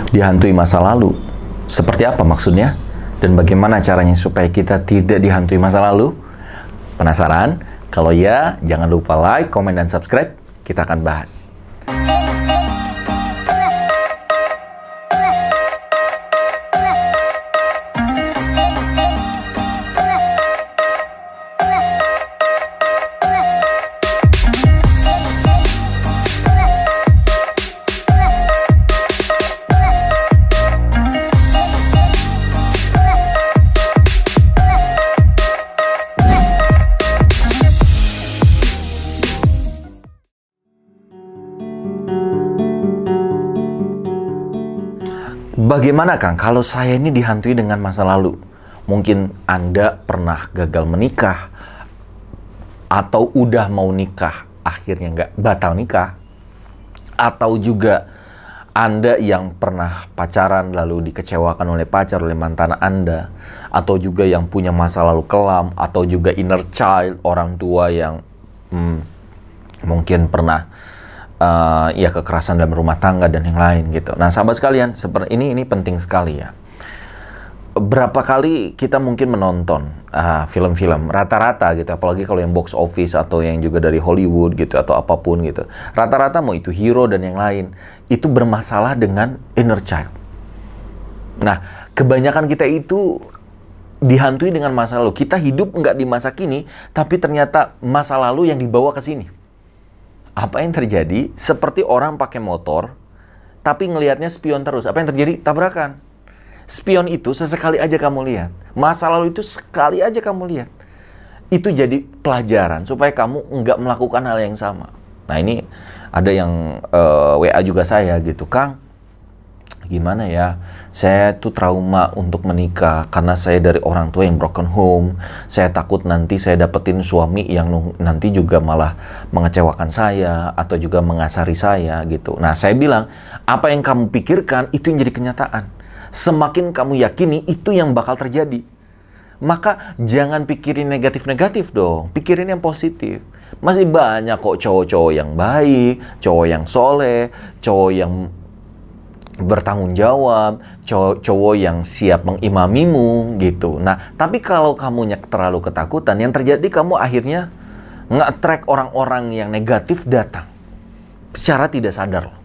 Dihantui masa lalu. Seperti apa maksudnya? Dan bagaimana caranya supaya kita tidak dihantui masa lalu? Penasaran? Kalau ya, jangan lupa like, komen, dan subscribe. Kita akan bahas. Bagaimana Kang kalau saya ini dihantui dengan masa lalu? Mungkin Anda pernah gagal menikah, atau udah mau nikah, akhirnya nggak batal nikah. Atau juga Anda yang pernah pacaran lalu dikecewakan oleh pacar, oleh mantan Anda. Atau juga yang punya masa lalu kelam, atau juga inner child, orang tua yang mungkin pernah ya kekerasan dalam rumah tangga dan yang lain gitu. Nah, sahabat sekalian, seperti ini penting sekali ya. Berapa kali kita mungkin menonton film-film rata-rata gitu, apalagi kalau yang box office atau yang juga dari Hollywood gitu atau apapun gitu. Rata-rata mau itu hero dan yang lain, itu bermasalah dengan inner child. Nah, kebanyakan kita itu dihantui dengan masa lalu. Kita hidup nggak di masa kini, tapi ternyata masa lalu yang dibawa ke sini. Apa yang terjadi? Seperti orang pakai motor, tapi ngelihatnya spion terus. Apa yang terjadi? Tabrakan. Spion itu sesekali aja kamu lihat. Masa lalu itu sekali aja kamu lihat. Itu jadi pelajaran supaya kamu nggak melakukan hal yang sama. Nah, ini ada yang WA juga saya gitu, Kang. Gimana ya, saya tuh trauma untuk menikah karena saya dari orang tua yang broken home. Saya takut nanti saya dapetin suami yang nanti juga malah mengecewakan saya atau juga mengasari saya gitu. Nah, saya bilang, apa yang kamu pikirkan itu yang jadi kenyataan. Semakin kamu yakini itu yang bakal terjadi. Maka jangan pikirin negatif-negatif dong, pikirin yang positif. Masih banyak kok cowok-cowok yang baik, cowok yang soleh, cowok yang bertanggung jawab, cowok yang siap mengimamimu gitu. Nah, tapi kalau kamunya terlalu ketakutan, yang terjadi kamu akhirnya nge-attract orang-orang yang negatif datang secara tidak sadar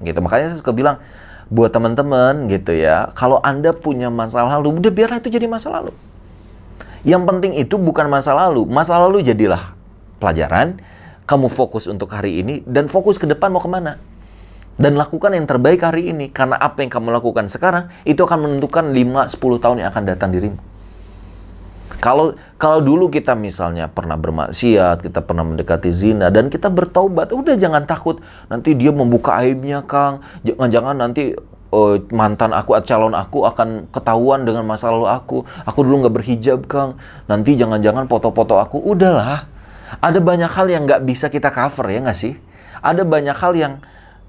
gitu. Makanya saya suka bilang buat teman-teman gitu ya, kalau Anda punya masa lalu, udah biarlah itu jadi masa lalu. Yang penting itu bukan masa lalu jadilah pelajaran. Kamu fokus untuk hari ini dan fokus ke depan mau kemana. Dan lakukan yang terbaik hari ini. Karena apa yang kamu lakukan sekarang, itu akan menentukan 5-10 tahun yang akan datang dirimu. Kalau dulu kita misalnya pernah bermaksiat, kita pernah mendekati zina, dan kita bertaubat, udah jangan takut. Nanti dia membuka aibnya, Kang. Jangan-jangan nanti mantan aku, calon aku akan ketahuan dengan masa lalu aku. Aku dulu nggak berhijab, Kang. Nanti jangan-jangan foto-foto aku. Udahlah. Ada banyak hal yang nggak bisa kita cover, ya nggak sih? Ada banyak hal yang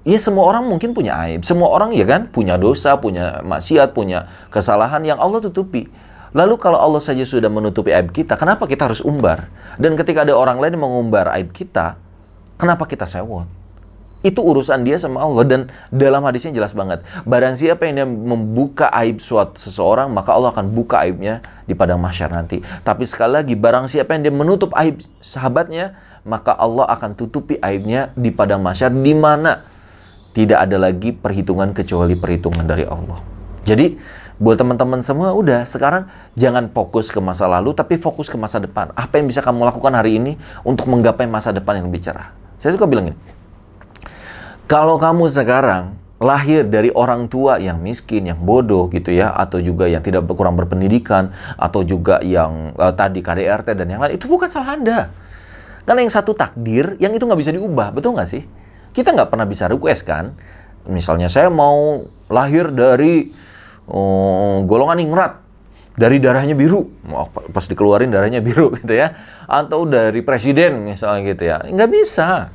ya, semua orang mungkin punya aib. Semua orang ya kan punya dosa, punya maksiat, punya kesalahan yang Allah tutupi. Lalu kalau Allah saja sudah menutupi aib kita, kenapa kita harus umbar? Dan ketika ada orang lain yang mengumbar aib kita, kenapa kita sewot? Itu urusan dia sama Allah. Dan dalam hadisnya jelas banget. Barang siapa yang dia membuka aib seseorang, maka Allah akan buka aibnya di padang mahsyar nanti. Tapi sekali lagi, barang siapa yang dia menutup aib sahabatnya, maka Allah akan tutupi aibnya di padang mahsyar, di mana tidak ada lagi perhitungan kecuali perhitungan dari Allah. Jadi, buat teman-teman semua, udah sekarang jangan fokus ke masa lalu, tapi fokus ke masa depan. Apa yang bisa kamu lakukan hari ini untuk menggapai masa depan yang lebih cerah? Saya suka bilang ini. Kalau kamu sekarang lahir dari orang tua yang miskin, yang bodoh gitu ya, atau juga yang tidak kurang berpendidikan, atau juga yang tadi KDRT dan yang lain, itu bukan salah Anda. Karena yang satu takdir, yang itu nggak bisa diubah, betul nggak sih? Kita nggak pernah bisa request kan, misalnya saya mau lahir dari golongan ningrat, dari darahnya biru, pas dikeluarin darahnya biru gitu ya, atau dari presiden misalnya gitu ya, nggak bisa.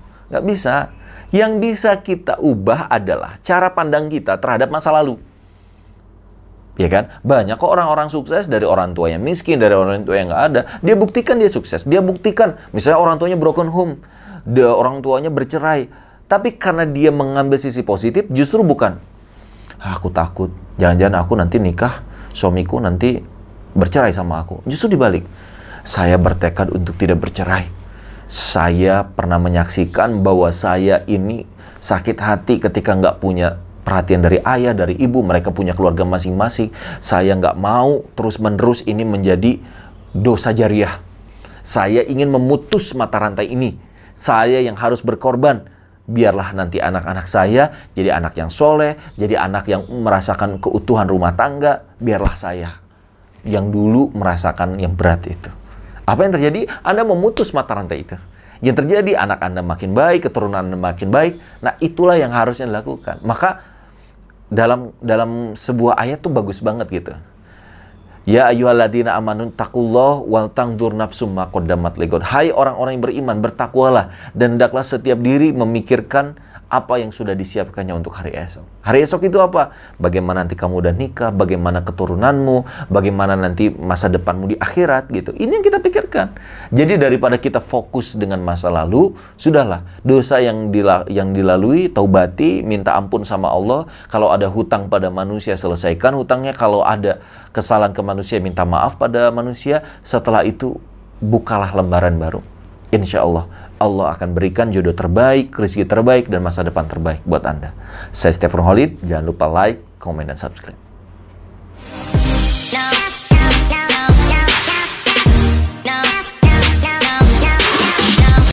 Yang bisa kita ubah adalah cara pandang kita terhadap masa lalu. Ya kan? Banyak kok orang-orang sukses dari orang tua yang miskin, dari orang tua yang nggak ada. Dia buktikan dia sukses. Dia buktikan, misalnya orang tuanya broken home, orang tuanya bercerai. Tapi karena dia mengambil sisi positif, justru bukan Aku takut, jangan-jangan aku nanti nikah, suamiku nanti bercerai sama aku. Justru dibalik, saya bertekad untuk tidak bercerai. Saya pernah menyaksikan bahwa saya ini sakit hati ketika nggak punya perhatian dari ayah, dari ibu. Mereka punya keluarga masing-masing. Saya nggak mau terus-menerus ini menjadi dosa jariah. Saya ingin memutus mata rantai ini. Saya yang harus berkorban. Biarlah nanti anak-anak saya jadi anak yang soleh, jadi anak yang merasakan keutuhan rumah tangga. Biarlah saya yang dulu merasakan yang berat itu. Apa yang terjadi? Anda memutus mata rantai itu. Yang terjadi, anak Anda makin baik, keturunan Anda makin baik. Nah, itulah yang harusnya dilakukan. Maka dalam sebuah ayat tuh bagus banget gitu. Ya ayyuhalladzina amanu taqullah wal tangdur nafsum ma qaddamat lighad. Hai orang-orang yang beriman, bertakwalah dan hendaklah setiap diri memikirkan apa yang sudah disiapkannya untuk hari esok. Hari esok itu apa? Bagaimana nanti kamu udah nikah, bagaimana keturunanmu, bagaimana nanti masa depanmu di akhirat gitu. Ini yang kita pikirkan. Jadi daripada kita fokus dengan masa lalu, sudahlah, dosa yang dilalui, taubati, minta ampun sama Allah. Kalau ada hutang pada manusia, selesaikan hutangnya. Kalau ada kesalahan ke manusia, minta maaf pada manusia. Setelah itu, bukalah lembaran baru. Insya Allah, Allah akan berikan jodoh terbaik, rezeki terbaik, dan masa depan terbaik buat Anda. Saya Stefan Holid, jangan lupa like, komen, dan subscribe.